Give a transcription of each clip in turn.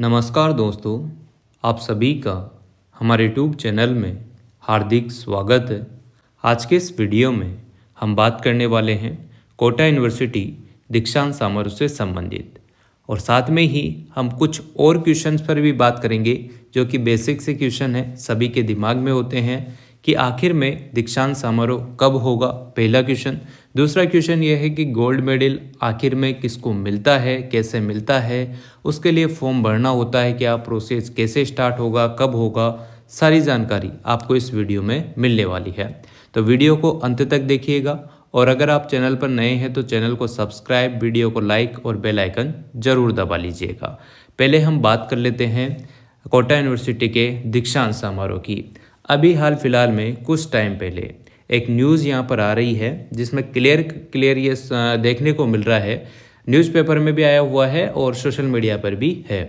नमस्कार दोस्तों, आप सभी का हमारे यूट्यूब चैनल में हार्दिक स्वागत है। आज के इस वीडियो में हम बात करने वाले हैं कोटा यूनिवर्सिटी दीक्षांत समारोह से संबंधित, और साथ में ही हम कुछ और क्वेश्चंस पर भी बात करेंगे जो कि बेसिक से क्वेश्चन है, सभी के दिमाग में होते हैं कि आखिर में दीक्षांत समारोह कब होगा। पहला क्वेश्चन। दूसरा क्वेश्चन ये है कि गोल्ड मेडल आखिर में किसको मिलता है, कैसे मिलता है, उसके लिए फॉर्म भरना होता है क्या, प्रोसेस कैसे स्टार्ट होगा, कब होगा, सारी जानकारी आपको इस वीडियो में मिलने वाली है। तो वीडियो को अंत तक देखिएगा, और अगर आप चैनल पर नए हैं तो चैनल को सब्सक्राइब, वीडियो को लाइक और बेल आइकन जरूर दबा लीजिएगा। पहले हम बात कर लेते हैं कोटा यूनिवर्सिटी के दीक्षांत समारोह की। अभी हाल फिलहाल में कुछ टाइम पहले एक न्यूज़ यहाँ पर आ रही है जिसमें क्लियर ये देखने को मिल रहा है, न्यूज़पेपर में भी आया हुआ है और सोशल मीडिया पर भी है।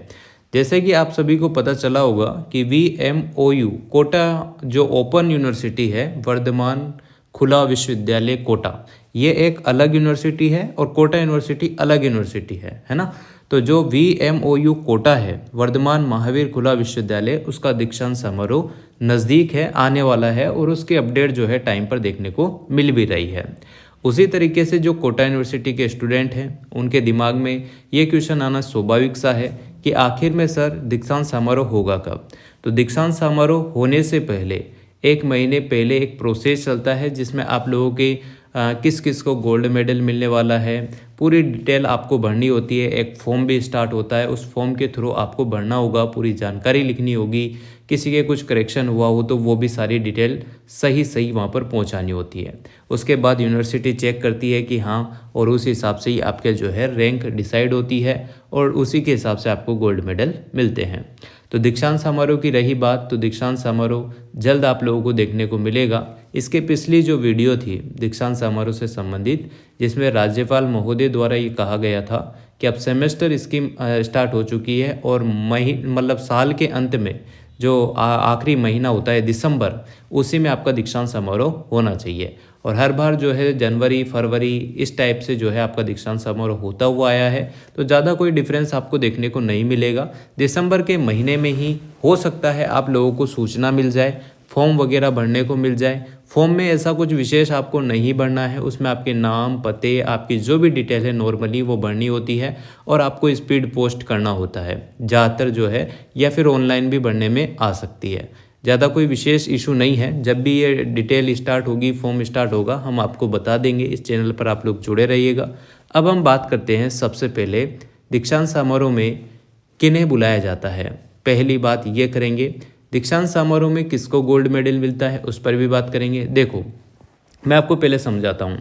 जैसे कि आप सभी को पता चला होगा कि VMOU कोटा जो ओपन यूनिवर्सिटी है, वर्धमान खुला विश्वविद्यालय कोटा, ये एक अलग यूनिवर्सिटी है और कोटा यूनिवर्सिटी अलग यूनिवर्सिटी है ना। तो जो VMOU कोटा है, वर्धमान महावीर खुला विश्वविद्यालय, उसका दीक्षांत समारोह नज़दीक है, आने वाला है, और उसकी अपडेट जो है टाइम पर देखने को मिल भी रही है। उसी तरीके से जो कोटा यूनिवर्सिटी के स्टूडेंट हैं उनके दिमाग में ये क्वेश्चन आना स्वाभाविक सा है कि आखिर में सर दीक्षांत समारोह होगा कब। तो दीक्षांत समारोह होने से पहले 1 महीने पहले एक प्रोसेस चलता है जिसमें आप लोगों के किस किस को गोल्ड मेडल मिलने वाला है, पूरी डिटेल आपको भरनी होती है। एक फॉर्म भी स्टार्ट होता है, उस फॉर्म के थ्रू आपको भरना होगा, पूरी जानकारी लिखनी होगी। किसी के कुछ करेक्शन हुआ हो तो वो भी सारी डिटेल सही वहाँ पर पहुँचानी होती है। उसके बाद यूनिवर्सिटी चेक करती है कि हाँ, और उस हिसाब से ही आपके जो है रैंक डिसाइड होती है और उसी के हिसाब से आपको गोल्ड मेडल मिलते हैं। तो दीक्षांत समारोह की रही बात, तो दीक्षांत समारोह जल्द आप लोगों को देखने को मिलेगा। इसके पिछली जो वीडियो थी दीक्षांत समारोह से संबंधित, जिसमें राज्यपाल महोदय द्वारा ये कहा गया था कि अब सेमेस्टर स्कीम स्टार्ट हो चुकी है और मतलब साल के अंत में जो आखिरी महीना होता है दिसंबर, उसी में आपका दीक्षांत समारोह होना चाहिए। और हर बार जो है जनवरी फरवरी इस टाइप से जो है आपका दीक्षांत समारोह होता हुआ आया है, तो ज़्यादा कोई डिफरेंस आपको देखने को नहीं मिलेगा। दिसंबर के महीने में ही हो सकता है आप लोगों को सूचना मिल जाए, फॉर्म वगैरह भरने को मिल जाए। फॉर्म में ऐसा कुछ विशेष आपको नहीं भरना है, उसमें आपके नाम, पते, आपकी जो भी डिटेल है नॉर्मली वो भरनी होती है और आपको स्पीड पोस्ट करना होता है ज़्यादातर जो है, या फिर ऑनलाइन भी भरने में आ सकती है। ज़्यादा कोई विशेष इशू नहीं है। जब भी ये डिटेल स्टार्ट होगी, फॉर्म स्टार्ट होगा, हम आपको बता देंगे। इस चैनल पर आप लोग जुड़े रहिएगा। अब हम बात करते हैं सबसे पहले दीक्षांत समारोह में किन्हें बुलाया जाता है। पहली बात ये करेंगे दीक्षांत समारोह में किसको गोल्ड मेडल मिलता है, उस पर भी बात करेंगे। देखो, मैं आपको पहले समझाता हूँ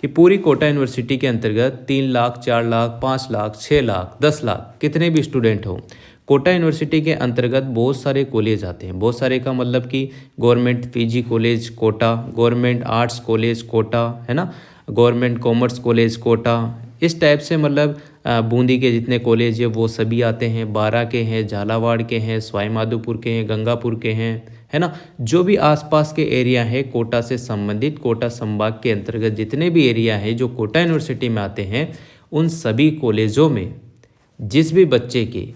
कि पूरी कोटा यूनिवर्सिटी के अंतर्गत 3 लाख, 4 लाख, 5 लाख, 6 लाख, 10 लाख, कितने भी स्टूडेंट हो, कोटा यूनिवर्सिटी के अंतर्गत बहुत सारे कॉलेज आते हैं। बहुत सारे का मतलब कि government PG college Kota, government arts college Kota, है ना, गवर्नमेंट कॉमर्स कॉलेज कोटा, इस टाइप से मतलब बूंदी के जितने कॉलेज है वो सभी आते हैं। बारा के हैं, झालावाड़ के हैं, सवाई माधोपुर के हैं, गंगापुर के हैं, है ना। जो भी आसपास के एरिया है कोटा से संबंधित, कोटा संभाग के अंतर्गत जितने भी एरिया हैं जो कोटा यूनिवर्सिटी में आते हैं, उन सभी कॉलेजों में जिस भी बच्चे के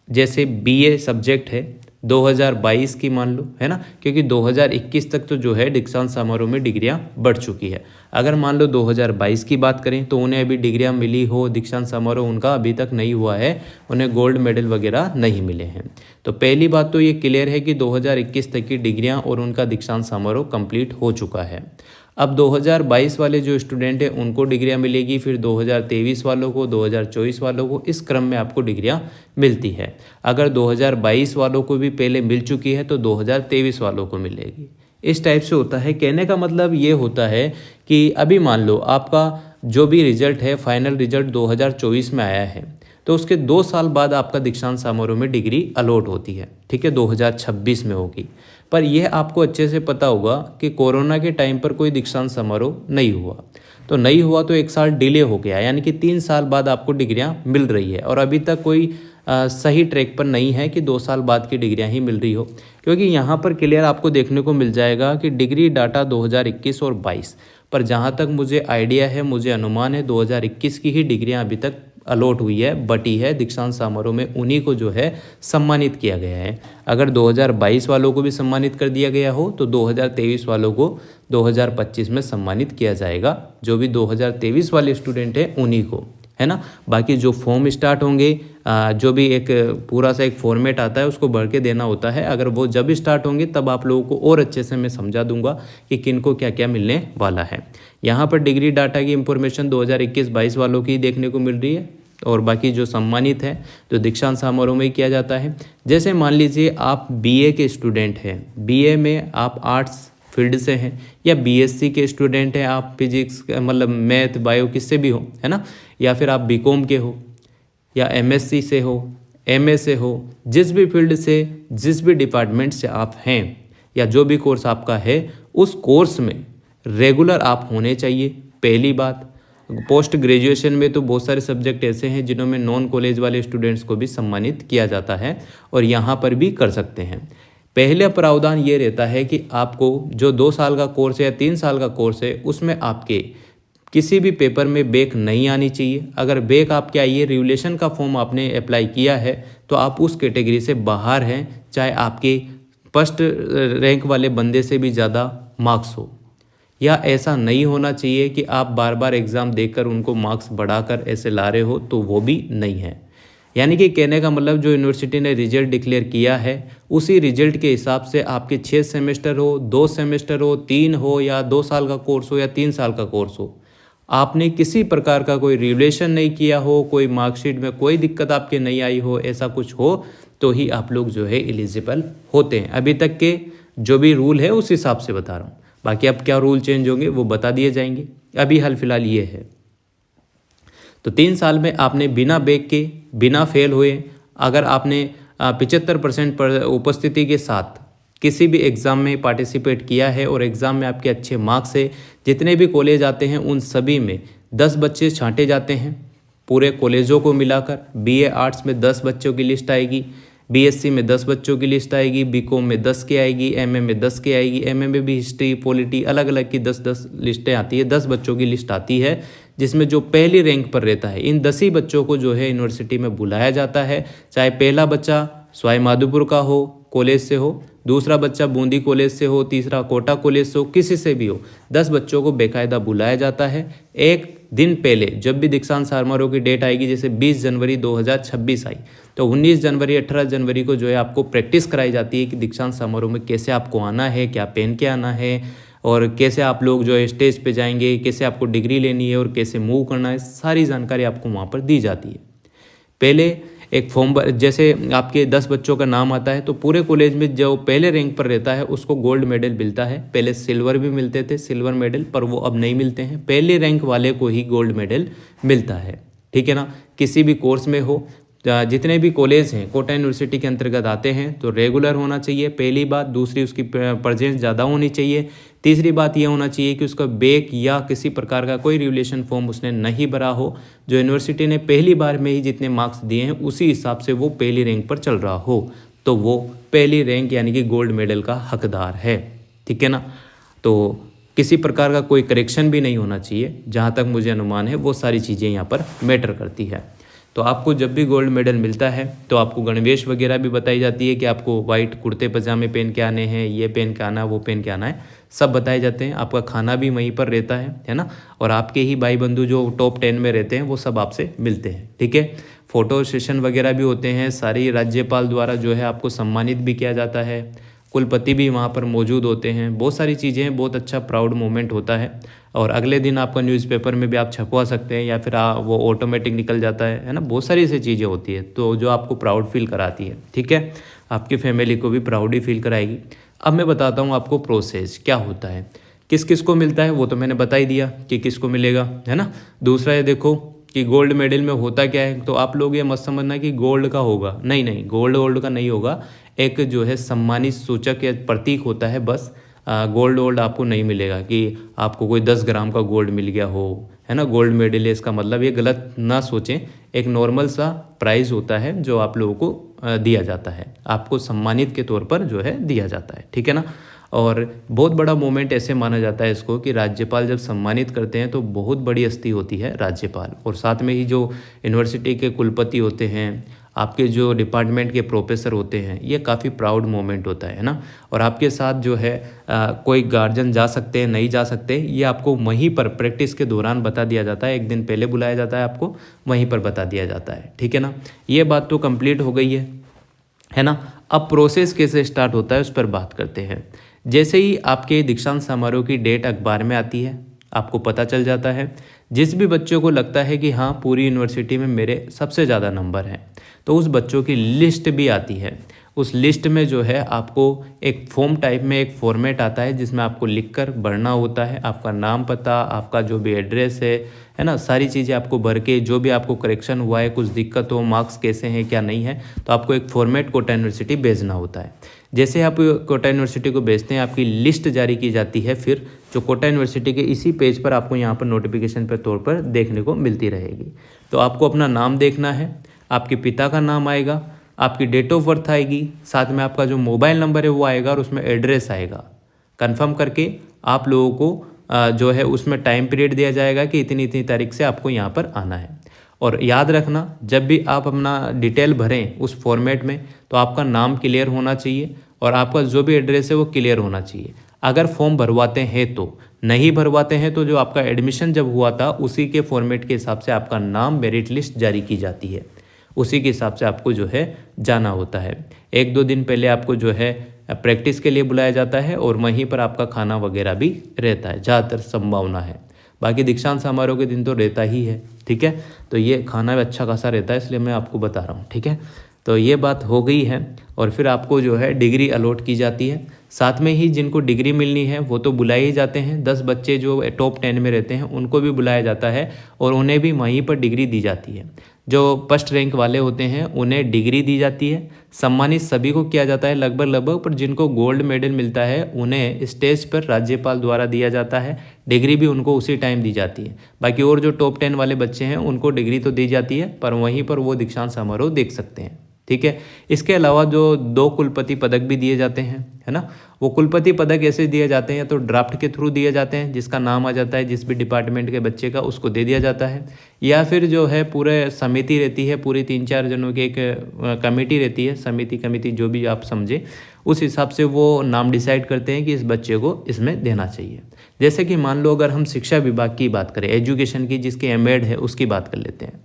जैसे BA सब्जेक्ट है 2022 की मान लो, है ना, क्योंकि 2021 तक तो जो है दीक्षांत समारोह में डिग्रियां बढ़ चुकी है। अगर मान लो 2022 की बात करें तो उन्हें अभी डिग्रियां मिली हो, दीक्षांत समारोह उनका अभी तक नहीं हुआ है, उन्हें गोल्ड मेडल वगैरह नहीं मिले हैं। तो पहली बात तो ये क्लियर है कि 2021 तक की डिग्रियाँ और उनका दीक्षांत समारोह कंप्लीट हो चुका है। अब 2022 वाले जो स्टूडेंट हैं उनको डिग्रियां मिलेगी, फिर 2023 वालों को, 2024 वालों को, इस क्रम में आपको डिग्रियां मिलती है। अगर 2022 वालों को भी पहले मिल चुकी है तो 2023 वालों को मिलेगी। इस टाइप से होता है। कहने का मतलब ये होता है कि अभी मान लो आपका जो भी रिजल्ट है, फाइनल रिजल्ट 2024 में आया है, तो उसके 2 साल बाद आपका दीक्षांत समारोह में डिग्री अलॉट होती है, ठीक है, 2026 में होगी। पर यह आपको अच्छे से पता होगा कि कोरोना के टाइम पर कोई दीक्षांत समारोह नहीं हुआ, तो नहीं हुआ तो 1 साल डिले हो गया, यानी कि 3 साल बाद आपको डिग्रियां मिल रही है। और अभी तक कोई सही ट्रैक पर नहीं है कि 2 साल बाद की डिग्रियां ही मिल रही हो, क्योंकि यहाँ पर क्लियर आपको देखने को मिल जाएगा कि डिग्री डाटा 2021 और 22, पर जहाँ तक मुझे आइडिया है, मुझे अनुमान है 2021 की ही डिग्रियाँ अभी तक अलॉट हुई है, बटी है दीक्षांत समारोह में, उन्हीं को जो है सम्मानित किया गया है। अगर 2022 वालों को भी सम्मानित कर दिया गया हो तो 2023 वालों को 2025 में सम्मानित किया जाएगा। जो भी 2023 वाले स्टूडेंट हैं उन्हीं को, है ना। बाकी जो फॉर्म स्टार्ट होंगे, जो भी एक पूरा सा एक फॉर्मेट आता है उसको भर के देना होता है। अगर वो जब स्टार्ट होंगे तब आप लोगों को और अच्छे से मैं समझा दूंगा कि किन को क्या क्या मिलने वाला है। यहाँ पर डिग्री डाटा की इंफॉर्मेशन 2021-22 वालों की देखने को मिल रही है, और बाकी जो सम्मानित है जो दीक्षांत समारोह में किया जाता है। जैसे मान लीजिए आप बीए के स्टूडेंट हैं, बीए में आप आर्ट्स फील्ड से हैं, या बीएससी के स्टूडेंट हैं, आप फिजिक्स मतलब मैथ बायो किससे भी हो, है ना, या फिर आप बीकॉम के हो, या एमएससी से हो, एमए से हो, जिस भी फील्ड से, जिस भी डिपार्टमेंट से आप हैं, या जो भी कोर्स आपका है, उस कोर्स में रेगुलर आप होने चाहिए। पहली बात, पोस्ट ग्रेजुएशन में तो बहुत सारे सब्जेक्ट ऐसे हैं जिन्हों में नॉन कॉलेज वाले स्टूडेंट्स को भी सम्मानित किया जाता है, और यहाँ पर भी कर सकते हैं। पहला प्रावधान ये रहता है कि आपको जो 2 साल का कोर्स है या 3 साल का कोर्स है उसमें आपके किसी भी पेपर में बैक नहीं आनी चाहिए। अगर बैक आपके आई है, रेगुलेशन का फॉर्म आपने अप्लाई किया है, तो आप उस कैटेगरी से बाहर हैं, चाहे आपके फर्स्ट रैंक वाले बंदे से भी ज़्यादा मार्क्स हो। या ऐसा नहीं होना चाहिए कि आप बार बार एग्ज़ाम देकर उनको मार्क्स बढ़ाकर ऐसे ला रहे हो, तो वो भी नहीं है। यानी कि कहने का मतलब जो यूनिवर्सिटी ने रिजल्ट डिक्लेयर किया है उसी रिजल्ट के हिसाब से आपके 6 सेमेस्टर हो, 2 सेमेस्टर हो, 3 हो, या 2 साल का कोर्स हो या 3 साल का कोर्स हो, आपने किसी प्रकार का कोई रिवलेशन नहीं किया हो, कोई मार्कशीट में कोई दिक्कत आपके नहीं आई हो, ऐसा कुछ हो तो ही आप लोग जो है एलिजिबल होते हैं। अभी तक के जो भी रूल है उस हिसाब से बता रहा हूँ, बाकी अब क्या रूल चेंज होंगे वो बता दिए जाएंगे। अभी हाल फिलहाल ये है। तो 3 साल में आपने बिना बैक के, बिना फेल हुए, अगर आपने 75% पर उपस्थिति के साथ किसी भी एग्ज़ाम में पार्टिसिपेट किया है और एग्ज़ाम में आपके अच्छे मार्क्स है, जितने भी कॉलेज आते हैं उन सभी में 10 बच्चे छांटे जाते हैं पूरे कॉलेजों को मिलाकर। बीए आर्ट्स में 10 बच्चों की लिस्ट आएगी, बीएससी में 10 बच्चों की लिस्ट आएगी, बीकॉम में 10 की आएगी, एमए में 10 की आएगी, एमए में भी हिस्ट्री पॉलिटी अलग अलग की 10-10 लिस्टें आती है, 10 बच्चों की लिस्ट आती है, जिसमें जो पहली रैंक पर रहता है इन 10 ही बच्चों को जो है यूनिवर्सिटी में बुलाया जाता है। चाहे पहला बच्चा सवाई माधोपुर का हो, कॉलेज से हो, दूसरा बच्चा बूंदी कॉलेज से हो, तीसरा कोटा कॉलेज से हो, किसी से भी हो, 10 बच्चों को बेकायदा बुलाया जाता है। एक दिन पहले जब भी दीक्षांत समारोह की डेट आएगी, जैसे 20 जनवरी 2026 आई, तो 19 जनवरी 18 जनवरी को जो है आपको प्रैक्टिस कराई जाती है कि दीक्षांत समारोह में कैसे आपको आना है, क्या पहन के आना है, और कैसे आप लोग जो है स्टेज पे जाएंगे, कैसे आपको डिग्री लेनी है और कैसे मूव करना है, सारी जानकारी आपको वहाँ पर दी जाती है। पहले एक फॉर्म जैसे आपके 10 बच्चों का नाम आता है तो पूरे कॉलेज में जो पहले रैंक पर रहता है उसको गोल्ड मेडल मिलता है। पहले सिल्वर भी मिलते थे, सिल्वर मेडल, पर वो अब नहीं मिलते हैं, पहले रैंक वाले को ही गोल्ड मेडल मिलता है, ठीक है ना। किसी भी कोर्स में हो, जितने भी कॉलेज हैं कोटा यूनिवर्सिटी के अंतर्गत आते हैं तो रेगुलर होना चाहिए, पहली बात। दूसरी, उसकी प्रेजेंस ज़्यादा होनी चाहिए। तीसरी बात यह होना चाहिए कि उसका बैक या किसी प्रकार का कोई रेगुलेशन फॉर्म उसने नहीं भरा हो, जो यूनिवर्सिटी ने पहली बार में ही जितने मार्क्स दिए हैं उसी हिसाब से वो पहली रैंक पर चल रहा हो, तो वो पहली रैंक यानी कि गोल्ड मेडल का हकदार है, ठीक है ना। तो किसी प्रकार का कोई करेक्शन भी नहीं होना चाहिए, जहाँ तक मुझे अनुमान है वो सारी चीज़ें यहाँ पर मैटर करती है। तो आपको जब भी गोल्ड मेडल मिलता है तो आपको गणवेश वगैरह भी बताई जाती है कि आपको वाइट कुर्ते पजामे पहन के आने हैं, ये पहन के आना, वो पहन के आना है, सब बताए जाते हैं। आपका खाना भी वहीं पर रहता है ना, और आपके ही भाई बंधु जो टॉप 10 में रहते हैं वो सब आपसे मिलते हैं, ठीक है। फोटो सेशन वगैरह भी होते हैं, सारी राज्यपाल द्वारा जो है आपको सम्मानित भी किया जाता है, कुलपति भी वहाँ पर मौजूद होते हैं, बहुत सारी चीज़ें हैं, बहुत अच्छा प्राउड मोमेंट होता है। और अगले दिन आपका न्यूज़पेपर में भी आप छपवा सकते हैं, या फिर वो ऑटोमेटिक निकल जाता है ना, बहुत सारी ऐसी चीज़ें होती है तो जो आपको प्राउड फील कराती है, ठीक है। आपकी फैमिली को भी प्राउड ही फील कराएगी। अब मैं बताता हूँ आपको प्रोसेस क्या होता है, किस किस को मिलता है, वो तो मैंने बता ही दिया कि किसको मिलेगा, है ना। दूसरा ये देखो कि गोल्ड मेडल में होता क्या है, तो आप लोग ये मत समझना कि गोल्ड का होगा, नहीं, गोल्ड का नहीं होगा, एक जो है सम्मानित सूचक या प्रतीक होता है बस। गोल्ड आपको नहीं मिलेगा कि आपको कोई 10 ग्राम का गोल्ड मिल गया हो, है ना, गोल्ड मेडल है इसका मतलब, ये गलत ना सोचें। एक नॉर्मल सा प्राइज़ होता है जो आप लोगों को दिया जाता है, आपको सम्मानित के तौर पर जो है दिया जाता है, ठीक है ना। और बहुत बड़ा मोमेंट ऐसे माना जाता है इसको कि राज्यपाल जब सम्मानित करते हैं तो बहुत बड़ी हस्ती होती है राज्यपाल, और साथ में ही जो यूनिवर्सिटी के कुलपति होते हैं, आपके जो डिपार्टमेंट के प्रोफेसर होते हैं, ये काफ़ी प्राउड मोमेंट होता है ना। और आपके साथ जो है कोई गार्जियन जा सकते हैं, नहीं जा सकते, ये आपको वहीं पर प्रैक्टिस के दौरान बता दिया जाता है। एक दिन पहले बुलाया जाता है, आपको वहीं पर बता दिया जाता है, ठीक है ना। ये बात तो कंप्लीट हो गई है ना। अब प्रोसेस कैसे स्टार्ट होता है उस पर बात करते हैं। जैसे ही आपके दीक्षांत समारोह की डेट अखबार में आती है, आपको पता चल जाता है। जिस भी बच्चों को लगता है कि हाँ पूरी यूनिवर्सिटी में मेरे सबसे ज़्यादा नंबर हैं, तो उस बच्चों की लिस्ट भी आती है। उस लिस्ट में जो है आपको एक फॉर्म टाइप में एक फॉर्मेट आता है जिसमें आपको लिखकर भरना होता है। आपका नाम, पता, आपका जो भी एड्रेस है ना, सारी चीज़ें आपको भर के, जो भी आपको करेक्शन हुआ है, कुछ दिक्कत हो, मार्क्स कैसे हैं क्या नहीं है, तो आपको एक फॉर्मेट कोटा यूनिवर्सिटी भेजना होता है। जैसे आप कोटा यूनिवर्सिटी को भेजते हैं, आपकी लिस्ट जारी की जाती है, फिर जो कोटा यूनिवर्सिटी के इसी पेज पर आपको यहाँ पर नोटिफिकेशन के तौर पर देखने को मिलती रहेगी। तो आपको अपना नाम देखना है, आपके पिता का नाम आएगा, आपकी डेट ऑफ बर्थ आएगी, साथ में आपका जो मोबाइल नंबर है वो आएगा और उसमें एड्रेस आएगा। कंफर्म करके आप लोगों को जो है उसमें टाइम पीरियड दिया जाएगा कि इतनी इतनी तारीख से आपको यहाँ पर आना है। और याद रखना, जब भी आप अपना डिटेल भरें उस फॉर्मेट में, तो आपका नाम क्लियर होना चाहिए और आपका जो भी एड्रेस है वो क्लियर होना चाहिए। अगर फॉर्म भरवाते हैं तो, नहीं भरवाते हैं तो जो आपका एडमिशन जब हुआ था उसी के फॉर्मेट के हिसाब से आपका नाम मेरिट लिस्ट जारी की जाती है, उसी के हिसाब से आपको जो है जाना होता है। 1-2 दिन पहले आपको जो है प्रैक्टिस के लिए बुलाया जाता है और वहीं पर आपका खाना वगैरह भी रहता है, ज़्यादातर संभावना है। बाकी दीक्षांत समारोह के दिन तो रहता ही है, ठीक है। तो ये खाना भी अच्छा खासा रहता है, इसलिए मैं आपको बता रहा हूँ, ठीक है। तो ये बात हो गई है। और फिर आपको जो है डिग्री अलॉट की जाती है। साथ में ही जिनको डिग्री मिलनी है वो तो बुलाए ही जाते हैं। 10 बच्चे जो टॉप 10 में रहते हैं उनको भी बुलाया जाता है और उन्हें भी वहीं पर डिग्री दी जाती है। जो फर्स्ट रैंक वाले होते हैं उन्हें डिग्री दी जाती है। सम्मानित सभी को किया जाता है लगभग, पर जिनको गोल्ड मेडल मिलता है उन्हें स्टेज पर राज्यपाल द्वारा दिया जाता है। डिग्री भी उनको उसी टाइम दी जाती है। बाकी और जो टॉप 10 वाले बच्चे हैं उनको डिग्री तो दी जाती है, पर वहीं पर वो दीक्षांत समारोह देख सकते हैं, ठीक है। इसके अलावा जो 2 कुलपति पदक भी दिए जाते हैं, है ना। वो कुलपति पदक ऐसे दिए जाते हैं या तो ड्राफ्ट के थ्रू दिए जाते हैं, जिसका नाम आ जाता है जिस भी डिपार्टमेंट के बच्चे का, उसको दे दिया जाता है। या फिर जो है पूरे समिति रहती है, पूरी 3-4 जनों की एक कमेटी रहती है, कमेटी जो भी आप समझे, उस हिसाब से वो नाम डिसाइड करते हैं कि इस बच्चे को इसमें देना चाहिए। जैसे कि मान लो अगर हम शिक्षा विभाग की बात करें, एजुकेशन की, जिसकी एमएड है उसकी बात कर लेते हैं।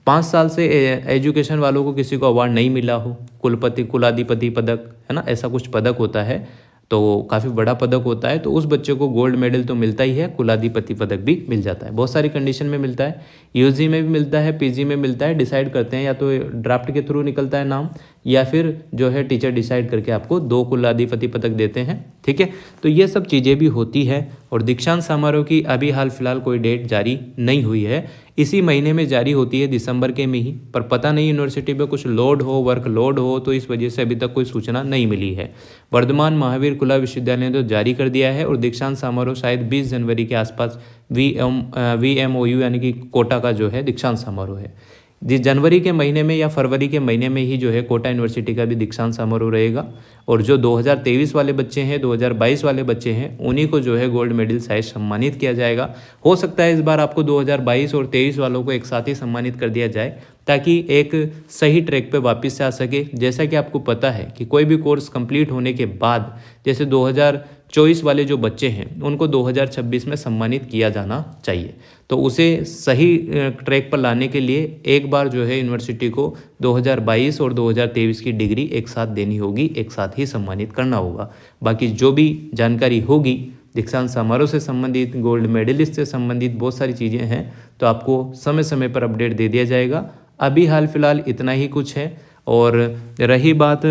5 साल से एजुकेशन वालों को किसी को अवार्ड नहीं मिला हो, कुलपति कुलाधिपति पदक, है ना, ऐसा कुछ पदक होता है, तो काफ़ी बड़ा पदक होता है, तो उस बच्चे को गोल्ड मेडल तो मिलता ही है, कुलाधिपति पदक भी मिल जाता है। बहुत सारी कंडीशन में मिलता है, यूजी में भी मिलता है, पीजी में मिलता है। डिसाइड करते हैं या तो ड्राफ्ट के थ्रू निकलता है नाम, या फिर जो है टीचर डिसाइड करके आपको 2 कुलाधिपति पदक देते हैं, ठीक है। तो ये सब चीज़ें भी होती है। और दीक्षांत समारोह की अभी हाल फिलहाल कोई डेट जारी नहीं हुई है, इसी महीने में जारी होती है, दिसंबर के में ही। पर पता नहीं यूनिवर्सिटी पे कुछ लोड हो, वर्क लोड हो, तो इस वजह से अभी तक कोई सूचना नहीं मिली है। वर्धमान महावीर खुला विश्वविद्यालय ने तो जारी कर दिया है, और दीक्षांत समारोह शायद 20 जनवरी के आसपास VMOU यानी कि कोटा का जो है दीक्षांत समारोह है। जिस जनवरी के महीने में या फरवरी के महीने में ही जो है कोटा यूनिवर्सिटी का भी दीक्षांत समारोह रहेगा। और जो 2023 वाले बच्चे हैं, 2022 वाले बच्चे हैं, उन्हीं को जो है गोल्ड मेडल शायद सम्मानित किया जाएगा। हो सकता है इस बार आपको 2022 और 23 वालों को एक साथ ही सम्मानित कर दिया जाए, ताकि एक सही ट्रैक पे वापस से आ सके। जैसा कि आपको पता है कि कोई भी कोर्स कंप्लीट होने के बाद, जैसे 2024 वाले जो बच्चे हैं उनको 2026 में सम्मानित किया जाना चाहिए, तो उसे सही ट्रैक पर लाने के लिए एक बार जो है यूनिवर्सिटी को 2022 और 2023 की डिग्री एक साथ देनी होगी, एक साथ ही सम्मानित करना होगा। बाकी जो भी जानकारी होगी दीक्षांत समारोह से संबंधित, गोल्ड मेडलिस्ट से संबंधित बहुत सारी चीज़ें हैं, तो आपको समय समय पर अपडेट दे दिया जाएगा। अभी हाल फिलहाल इतना ही कुछ है। और रही बात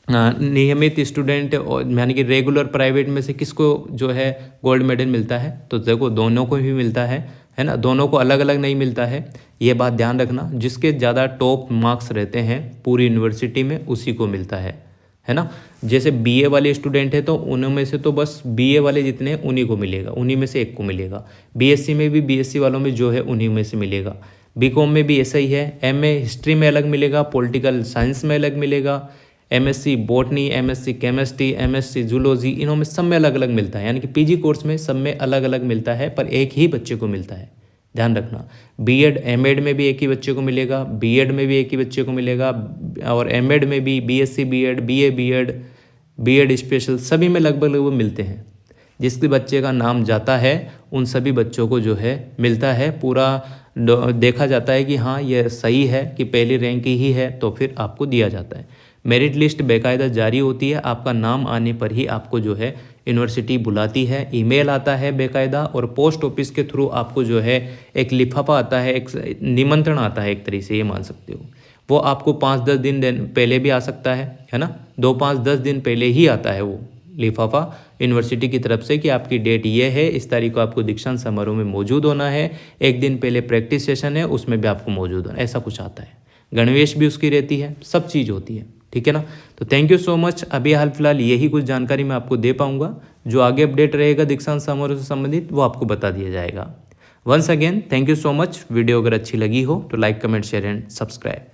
नियमित स्टूडेंट और यानी कि रेगुलर प्राइवेट में से किसको जो है गोल्ड मेडल मिलता है, तो देखो दोनों को ही मिलता है ना, दोनों को अलग अलग नहीं मिलता है। ये बात ध्यान रखना, जिसके ज़्यादा टॉप मार्क्स रहते हैं पूरी यूनिवर्सिटी में उसी को मिलता है ना। जैसे बीए वाले स्टूडेंट है तो उनमें से तो बस बीए वाले जितने हैं उन्हीं को मिलेगा, उन्हीं में से एक को मिलेगा। बीएससी में भी बीएससी वालों में जो है उन्हीं में से मिलेगा। बीकॉम में भी ऐसा ही है। एमए हिस्ट्री में अलग मिलेगा, पॉलिटिकल साइंस में अलग मिलेगा, MSc botany, MSc chemistry, MSc zoology, इनों में सब में अलग अलग मिलता है। यानी कि पीजी कोर्स में सब में अलग अलग मिलता है, पर एक ही बच्चे को मिलता है, ध्यान रखना। बीएड एमएड में भी एक ही बच्चे को मिलेगा, बीएड में भी एक ही बच्चे को मिलेगा, और एमएड में भी, BSc BEd, BA BEd, BEd special, सभी में लगभग वो मिलते हैं। जिसके बच्चे का नाम जाता है उन सभी बच्चों को जो है मिलता है। पूरा देखा जाता है कि हाँ ये सही है कि पहली रैंक ही है, तो फिर आपको दिया जाता है। मेरिट लिस्ट बेकायदा जारी होती है, आपका नाम आने पर ही आपको जो है यूनिवर्सिटी बुलाती है। ईमेल आता है बेकायदा, और पोस्ट ऑफिस के थ्रू आपको जो है एक लिफाफा आता है, एक निमंत्रण आता है, एक तरीके से ये मान सकते हो। वो आपको 5-10 दिन पहले भी आ सकता है ना, 2-5-10 दिन पहले ही आता है वो लिफाफा यूनिवर्सिटी की तरफ से कि आपकी डेट ये है, इस तारीख को आपको दीक्षांत समारोह में मौजूद होना है, एक दिन पहले प्रैक्टिस सेशन है उसमें भी आपको मौजूद होना, ऐसा कुछ आता है। गणवेश भी उसकी रहती है, सब चीज़ होती है, ठीक है ना। तो थैंक यू सो मच। अभी हाल फिलहाल यही कुछ जानकारी मैं आपको दे पाऊंगा, जो आगे अपडेट रहेगा दीक्षांत समारोह से संबंधित वो आपको बता दिया जाएगा। Once again thank you so much. Video अगर अच्छी लगी हो तो like, comment, share and subscribe.